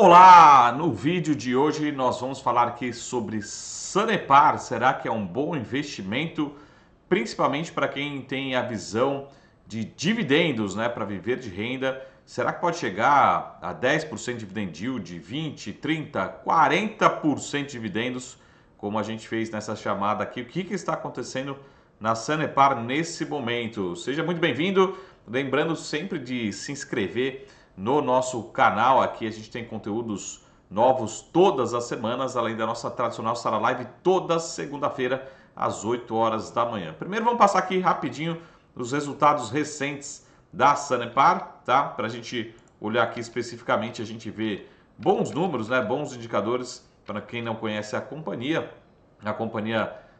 Olá! No vídeo de hoje nós vamos falar aqui sobre Sanepar. Será que é um bom investimento, principalmente para quem tem a visão de dividendos, né, para viver de renda? Será que pode chegar a 10% de dividend yield, 20, 30, 40% de dividendos, como a gente fez nessa chamada aqui? O que está acontecendo na Sanepar nesse momento? Seja muito bem-vindo. Lembrando sempre de se inscrever no nosso canal. Aqui a gente tem conteúdos novos todas as semanas, além da nossa tradicional sala live toda segunda-feira às 8 horas da manhã. Primeiro vamos passar aqui rapidinho os resultados recentes da Sanepar, tá? Para a gente olhar aqui especificamente, a gente vê bons números, né? Bons indicadores para quem não conhece a companhia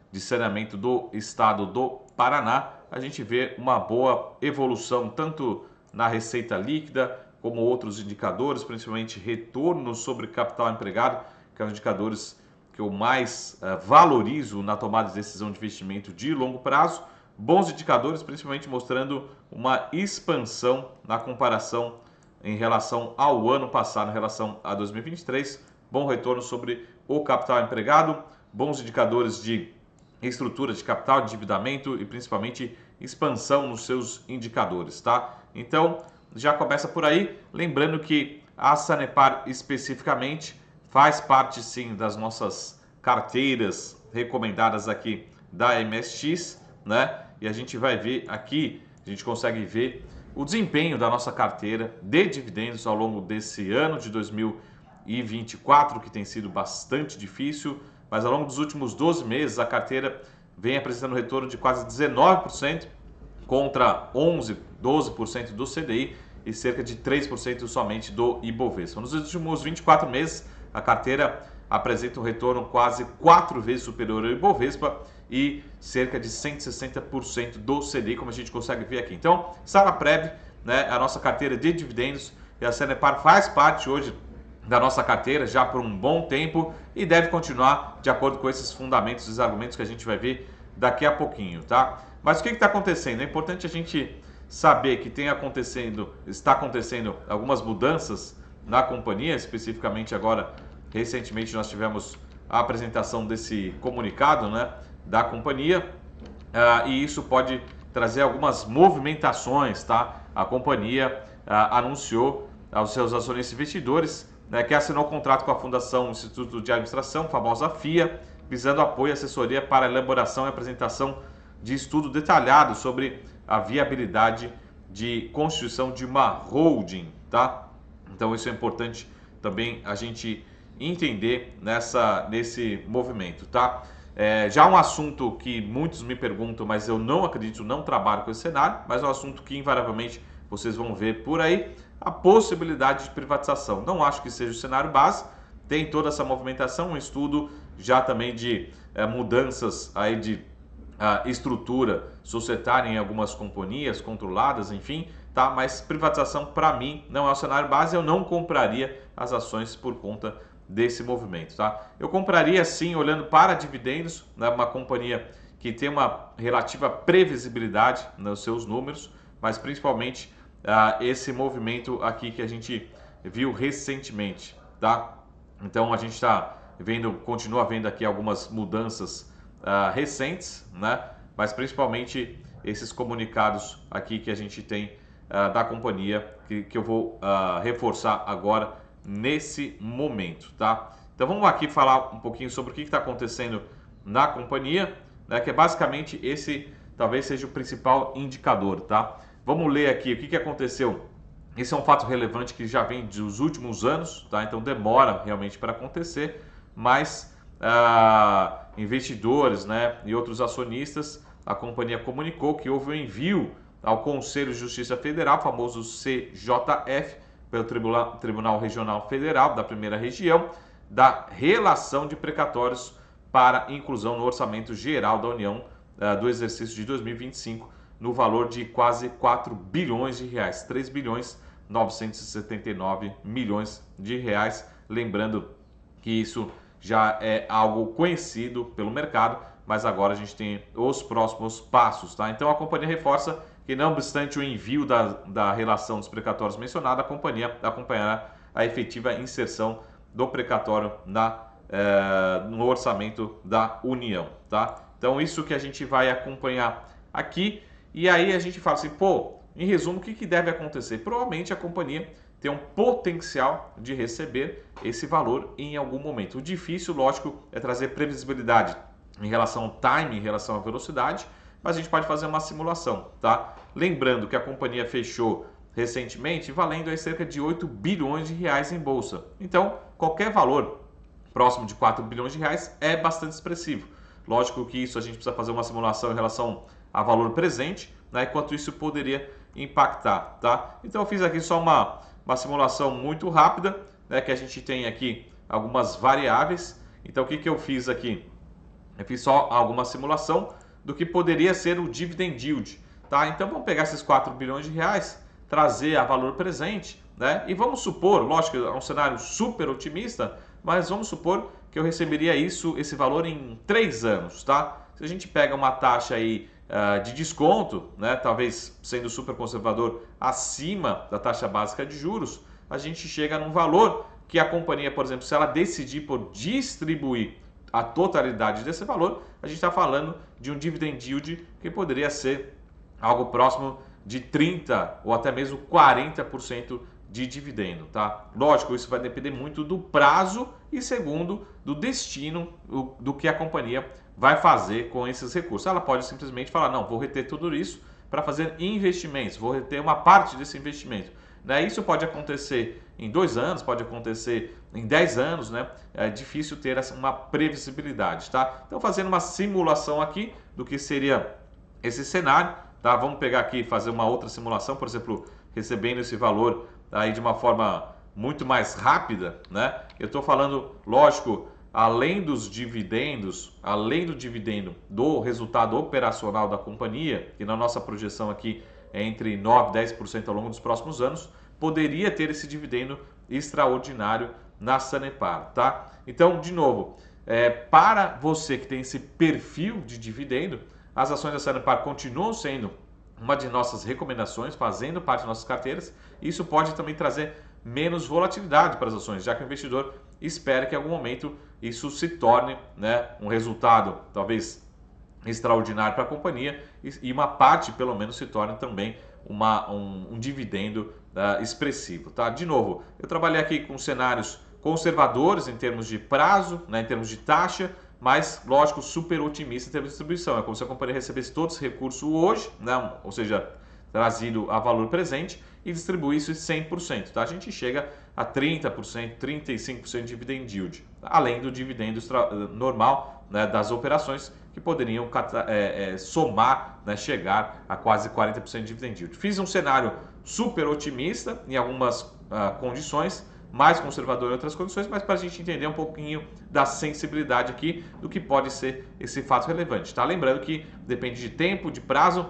de saneamento do estado do Paraná. A gente vê uma boa evolução tanto na receita líquida como outros indicadores, principalmente retorno sobre capital empregado, que é um dos indicadores que eu mais valorizo na tomada de decisão de investimento de longo prazo. Bons indicadores, principalmente mostrando uma expansão na comparação em relação ao ano passado, em relação a 2023. Bom retorno sobre o capital empregado, bons indicadores de estrutura de capital, de endividamento e principalmente expansão nos seus indicadores, tá? Então, já começa por aí, lembrando que a Sanepar especificamente faz parte sim das nossas carteiras recomendadas aqui da MSX, né? E a gente vai ver aqui, a gente consegue ver o desempenho da nossa carteira de dividendos ao longo desse ano de 2024, que tem sido bastante difícil, mas ao longo dos últimos 12 meses a carteira vem apresentando um retorno de quase 19%, contra 11, 12% do CDI e cerca de 3% somente do Ibovespa. Nos últimos 24 meses, a carteira apresenta um retorno quase 4 vezes superior ao Ibovespa e cerca de 160% do CDI, como a gente consegue ver aqui. Então, Sanaprev, né, a nossa carteira de dividendos, e a Sanepar faz parte hoje da nossa carteira já por um bom tempo e deve continuar de acordo com esses fundamentos e argumentos que a gente vai ver daqui a pouquinho, tá? Mas o que está acontecendo? É importante a gente saber que está acontecendo algumas mudanças na companhia, especificamente agora, recentemente nós tivemos a apresentação desse comunicado, né, da companhia, e isso pode trazer algumas movimentações, tá? A companhia anunciou aos seus acionistas investidores, né, que assinou contrato com a Fundação Instituto de Administração, famosa FIA, visando apoio e assessoria para a elaboração e apresentação de estudo detalhado sobre a viabilidade de constituição de uma holding, tá? Então isso é importante também a gente entender nesse movimento, tá? Já um assunto que muitos me perguntam, mas eu não acredito, não trabalho com esse cenário, mas é um assunto que invariavelmente vocês vão ver por aí, a possibilidade de privatização. Não acho que seja o cenário base, tem toda essa movimentação, um estudo já também de mudanças aí de estrutura societária em algumas companhias controladas, enfim, tá? Mas privatização para mim não é o cenário base, eu não compraria as ações por conta desse movimento, tá? Eu compraria sim olhando para dividendos, né? Uma companhia que tem uma relativa previsibilidade nos seus números, mas principalmente esse movimento aqui que a gente viu recentemente, tá? Então a gente está continua vendo aqui algumas mudanças recentes, né? Mas principalmente esses comunicados aqui que a gente tem da companhia, que eu vou reforçar agora nesse momento, tá? Então vamos aqui falar um pouquinho sobre o que está acontecendo na companhia, né? Que é basicamente esse, talvez seja o principal indicador, tá? Vamos ler aqui o que aconteceu. Esse é um fato relevante que já vem dos últimos anos, tá? Então demora realmente para acontecer, mas investidores, né, e outros acionistas, a companhia comunicou que houve um envio ao Conselho de Justiça Federal, famoso CJF, pelo Tribunal Regional Federal da Primeira Região, da relação de precatórios para inclusão no Orçamento Geral da União do exercício de 2025, no valor de quase 4 bilhões de reais, 3 bilhões 979 milhões de reais. Lembrando que isso já é algo conhecido pelo mercado, mas agora a gente tem os próximos passos, tá? Então a companhia reforça que, não obstante o envio da relação dos precatórios mencionada, a companhia acompanhará a efetiva inserção do precatório no orçamento da União, tá? Então isso que a gente vai acompanhar aqui, e aí a gente fala assim, pô, em resumo, o que deve acontecer? Provavelmente a companhia tem um potencial de receber esse valor em algum momento. O difícil, lógico, é trazer previsibilidade em relação ao time, em relação à velocidade, mas a gente pode fazer uma simulação, tá? Lembrando que a companhia fechou recentemente valendo aí cerca de 8 bilhões de reais em bolsa. Então, qualquer valor próximo de 4 bilhões de reais é bastante expressivo. Lógico que isso a gente precisa fazer uma simulação em relação a valor presente, né? Quanto isso poderia impactar, tá? Então eu fiz aqui só uma simulação muito rápida, né? Que a gente tem aqui algumas variáveis. Então o que eu fiz aqui? Eu fiz só alguma simulação do que poderia ser o dividend yield, tá? Então vamos pegar esses 4 bilhões de reais, trazer a valor presente, né? E vamos supor, lógico, é um cenário super otimista, mas vamos supor que eu receberia esse valor em 3 anos, tá? Se a gente pega uma taxa aí de desconto, né, talvez sendo super conservador, acima da taxa básica de juros, a gente chega num valor que a companhia, por exemplo, se ela decidir por distribuir a totalidade desse valor, a gente está falando de um dividend yield que poderia ser algo próximo de 30% ou até mesmo 40% de dividendo, tá? Lógico, isso vai depender muito do prazo e segundo do destino do que a companhia vai fazer com esses recursos. Ela pode simplesmente falar, não, vou reter tudo isso para fazer investimentos, vou reter uma parte desse investimento. Né? Isso pode acontecer em 2 anos, pode acontecer em 10 anos, né? É difícil ter uma previsibilidade, tá? Então, fazendo uma simulação aqui do que seria esse cenário, tá? Vamos pegar aqui e fazer uma outra simulação, por exemplo, recebendo esse valor aí de uma forma muito mais rápida, né? Eu estou falando, lógico, além dos dividendos, além do dividendo do resultado operacional da companhia, que na nossa projeção aqui é entre 9% e 10% ao longo dos próximos anos, poderia ter esse dividendo extraordinário na Sanepar, tá? Então, de novo, para você que tem esse perfil de dividendo, as ações da Sanepar continuam sendo uma de nossas recomendações, fazendo parte das nossas carteiras. Isso pode também trazer menos volatilidade para as ações, já que o investidor espera que em algum momento isso se torne, né, um resultado talvez extraordinário para a companhia e uma parte pelo menos se torne também um dividendo expressivo, tá? De novo, eu trabalhei aqui com cenários conservadores em termos de prazo, né, em termos de taxa, mas, lógico, super otimista em termos de distribuição. É como se a companhia recebesse todo esse recurso hoje, né, ou seja, trazido a valor presente e distribuísse 100%. Tá? A gente chega a 30%, 35% de dividend yield, além do dividendo normal, né, das operações que poderiam somar, né, chegar a quase 40% de dividend yield. Fiz um cenário super otimista em algumas condições, mais conservador em outras condições, mas para a gente entender um pouquinho da sensibilidade aqui do que pode ser esse fato relevante. Tá? Lembrando que depende de tempo, de prazo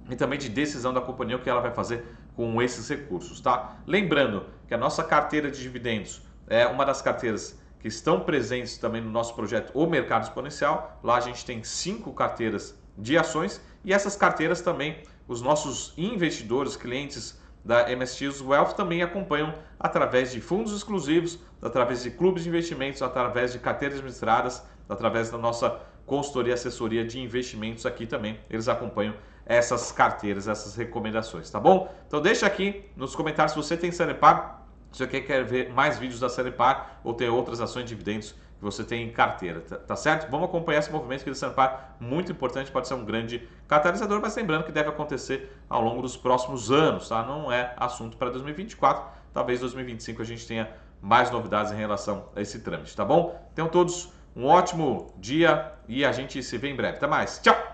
e também de decisão da companhia o que ela vai fazer com esses recursos. Tá? Lembrando que a nossa carteira de dividendos é uma das carteiras que estão presentes também no nosso projeto O Mercado Exponencial. Lá a gente tem 5 carteiras de ações e essas carteiras também os nossos investidores, clientes da MSX Wealth também acompanham através de fundos exclusivos, através de clubes de investimentos, através de carteiras administradas, através da nossa consultoria e assessoria de investimentos aqui também. Eles acompanham essas carteiras, essas recomendações, tá bom? Então deixa aqui nos comentários se você tem Sanepar, se você quer ver mais vídeos da Sanepar ou tem outras ações de dividendos que você tem em carteira, tá certo? Vamos acompanhar esse movimento que o Sanepar, muito importante, pode ser um grande catalisador, mas lembrando que deve acontecer ao longo dos próximos anos, tá? Não é assunto para 2024, talvez 2025 a gente tenha mais novidades em relação a esse trâmite, tá bom? Tenham todos um ótimo dia e a gente se vê em breve. Até mais, tchau!